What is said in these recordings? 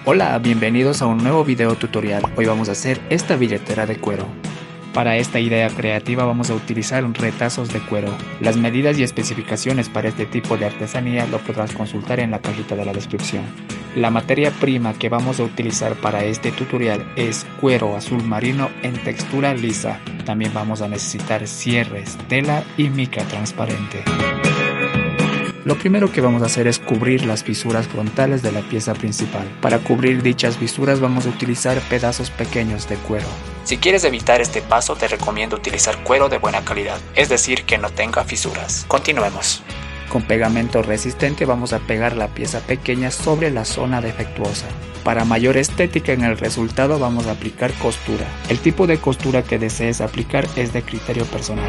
Hola, bienvenidos a un nuevo video tutorial. Hoy vamos a hacer esta billetera de cuero. Para esta idea creativa vamos a utilizar retazos de cuero. Las medidas y especificaciones para este tipo de artesanía lo podrás consultar en la cajita de la descripción. La materia prima que vamos a utilizar para este tutorial es cuero azul marino en textura lisa. También vamos a necesitar cierres, tela y mica transparente. Lo primero que vamos a hacer es cubrir las fisuras frontales de la pieza principal. Para cubrir dichas fisuras vamos a utilizar pedazos pequeños de cuero. Si quieres evitar este paso te recomiendo utilizar cuero de buena calidad, es decir que no tenga fisuras. Continuemos. Con pegamento resistente vamos a pegar la pieza pequeña sobre la zona defectuosa. Para mayor estética en el resultado vamos a aplicar costura. El tipo de costura que desees aplicar es de criterio personal.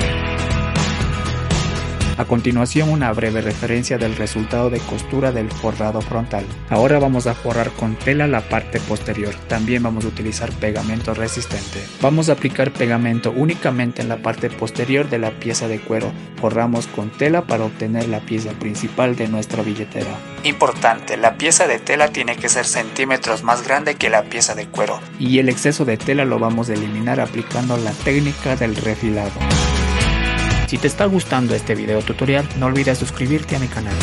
A continuación una breve referencia del resultado de costura del forrado frontal. Ahora vamos a forrar con tela la parte posterior. También vamos a utilizar pegamento resistente. Vamos a aplicar pegamento únicamente en la parte posterior de la pieza de cuero. Forramos con tela para obtener la pieza principal de nuestra billetera. Importante, la pieza de tela tiene que ser centímetros más grande que la pieza de cuero. Y el exceso de tela lo vamos a eliminar aplicando la técnica del refilado. Si te está gustando este video tutorial, no olvides suscribirte a mi canal.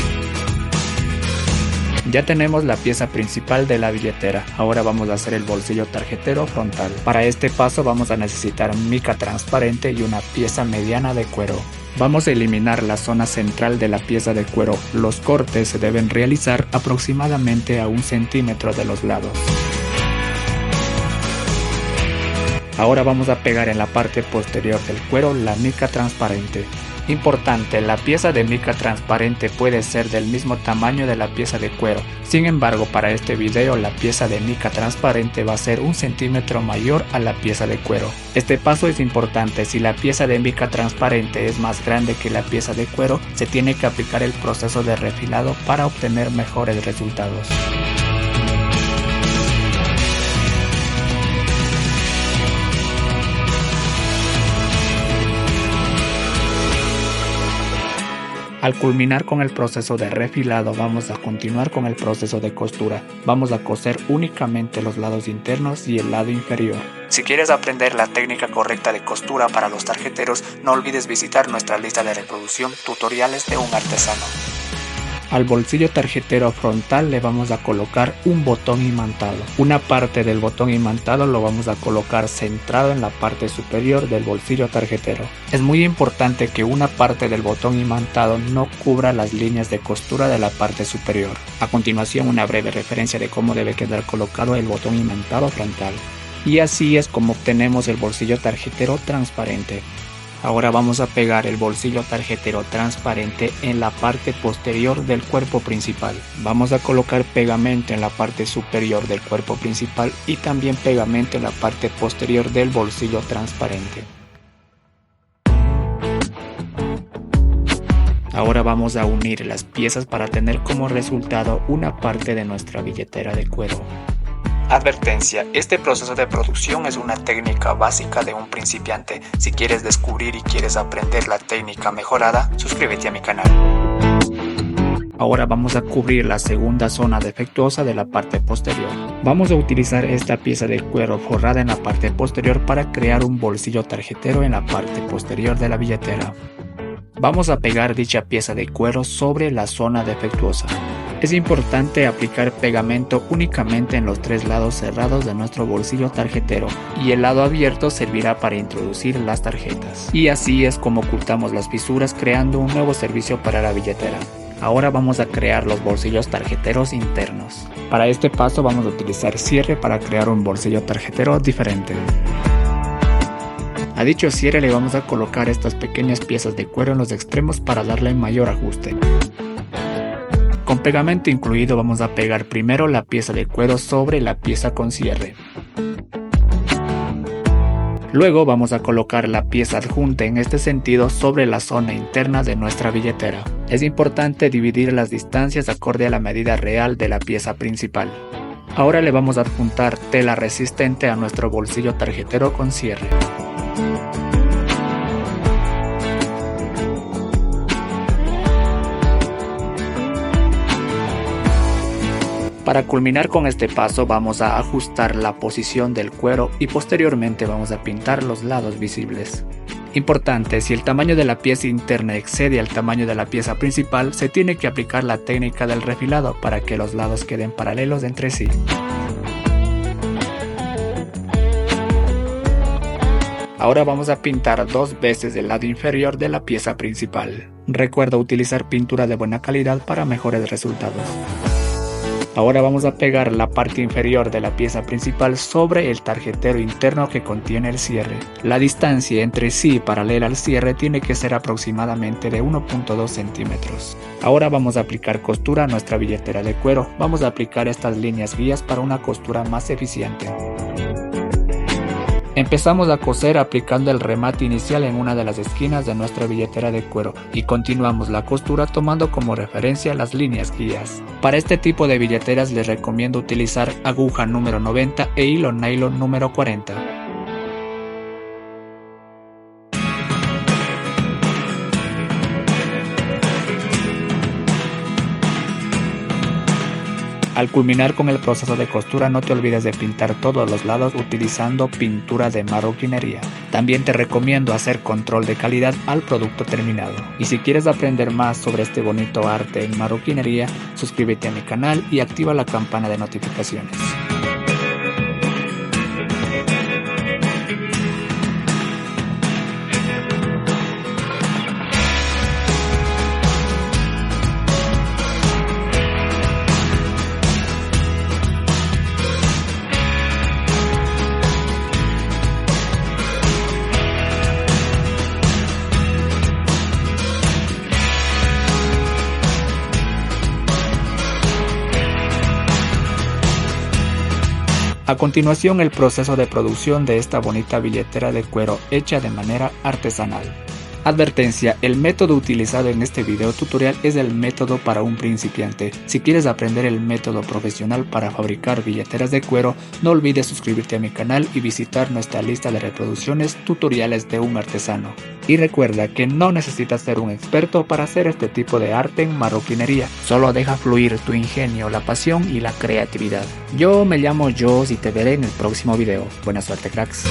Ya tenemos la pieza principal de la billetera, ahora vamos a hacer el bolsillo tarjetero frontal. Para este paso vamos a necesitar mica transparente y una pieza mediana de cuero. Vamos a eliminar la zona central de la pieza de cuero. Los cortes se deben realizar aproximadamente a 1 centímetro de los lados. Ahora vamos a pegar en la parte posterior del cuero la mica transparente. Importante, la pieza de mica transparente puede ser del mismo tamaño de la pieza de cuero. Sin embargo, para este video la pieza de mica transparente va a ser 1 centímetro mayor a la pieza de cuero. Este paso es importante, si la pieza de mica transparente es más grande que la pieza de cuero, se tiene que aplicar el proceso de refilado para obtener mejores resultados. Al culminar con el proceso de refilado vamos a continuar con el proceso de costura. Vamos a coser únicamente los lados internos y el lado inferior. Si quieres aprender la técnica correcta de costura para los tarjeteros, no olvides visitar nuestra lista de reproducción Tutoriales de un artesano. Al bolsillo tarjetero frontal le vamos a colocar un botón imantado. Una parte del botón imantado lo vamos a colocar centrado en la parte superior del bolsillo tarjetero. Es muy importante que una parte del botón imantado no cubra las líneas de costura de la parte superior. A continuación una breve referencia de cómo debe quedar colocado el botón imantado frontal. Y así es como obtenemos el bolsillo tarjetero transparente. Ahora vamos a pegar el bolsillo tarjetero transparente en la parte posterior del cuerpo principal. Vamos a colocar pegamento en la parte superior del cuerpo principal y también pegamento en la parte posterior del bolsillo transparente. Ahora vamos a unir las piezas para tener como resultado una parte de nuestra billetera de cuero. Advertencia, este proceso de producción es una técnica básica de un principiante. Si quieres descubrir y quieres aprender la técnica mejorada, suscríbete a mi canal. Ahora vamos a cubrir la segunda zona defectuosa de la parte posterior. Vamos a utilizar esta pieza de cuero forrada en la parte posterior para crear un bolsillo tarjetero en la parte posterior de la billetera. Vamos a pegar dicha pieza de cuero sobre la zona defectuosa. Es importante aplicar pegamento únicamente en los 3 lados cerrados de nuestro bolsillo tarjetero y el lado abierto servirá para introducir las tarjetas. Y así es como ocultamos las fisuras creando un nuevo servicio para la billetera. Ahora vamos a crear los bolsillos tarjeteros internos. Para este paso vamos a utilizar cierre para crear un bolsillo tarjetero diferente. A dicho cierre le vamos a colocar estas pequeñas piezas de cuero en los extremos para darle mayor ajuste. Con pegamento incluido vamos a pegar primero la pieza de cuero sobre la pieza con cierre. Luego vamos a colocar la pieza adjunta en este sentido sobre la zona interna de nuestra billetera. Es importante dividir las distancias acorde a la medida real de la pieza principal. Ahora le vamos a adjuntar tela resistente a nuestro bolsillo tarjetero con cierre. Para culminar con este paso vamos a ajustar la posición del cuero y posteriormente vamos a pintar los lados visibles. Importante, si el tamaño de la pieza interna excede al tamaño de la pieza principal, se tiene que aplicar la técnica del refilado para que los lados queden paralelos entre sí. Ahora vamos a pintar 2 veces el lado inferior de la pieza principal. Recuerda utilizar pintura de buena calidad para mejores resultados. Ahora vamos a pegar la parte inferior de la pieza principal sobre el tarjetero interno que contiene el cierre. La distancia entre sí paralela al cierre tiene que ser aproximadamente de 1.2 centímetros. Ahora vamos a aplicar costura a nuestra billetera de cuero. Vamos a aplicar estas líneas guías para una costura más eficiente. Empezamos a coser aplicando el remate inicial en una de las esquinas de nuestra billetera de cuero y continuamos la costura tomando como referencia las líneas guías. Para este tipo de billeteras les recomiendo utilizar aguja número 90 e hilo nylon número 40. Al culminar con el proceso de costura no te olvides de pintar todos los lados utilizando pintura de marroquinería. También te recomiendo hacer control de calidad al producto terminado. Y si quieres aprender más sobre este bonito arte en marroquinería, suscríbete a mi canal y activa la campana de notificaciones. A continuación, el proceso de producción de esta bonita billetera de cuero hecha de manera artesanal. Advertencia, el método utilizado en este video tutorial es el método para un principiante. Si quieres aprender el método profesional para fabricar billeteras de cuero, no olvides suscribirte a mi canal y visitar nuestra lista de reproducciones tutoriales de un artesano. Y recuerda que no necesitas ser un experto para hacer este tipo de arte en marroquinería. Solo deja fluir tu ingenio, la pasión y la creatividad. Yo me llamo Jos y te veré en el próximo video. Buena suerte, cracks.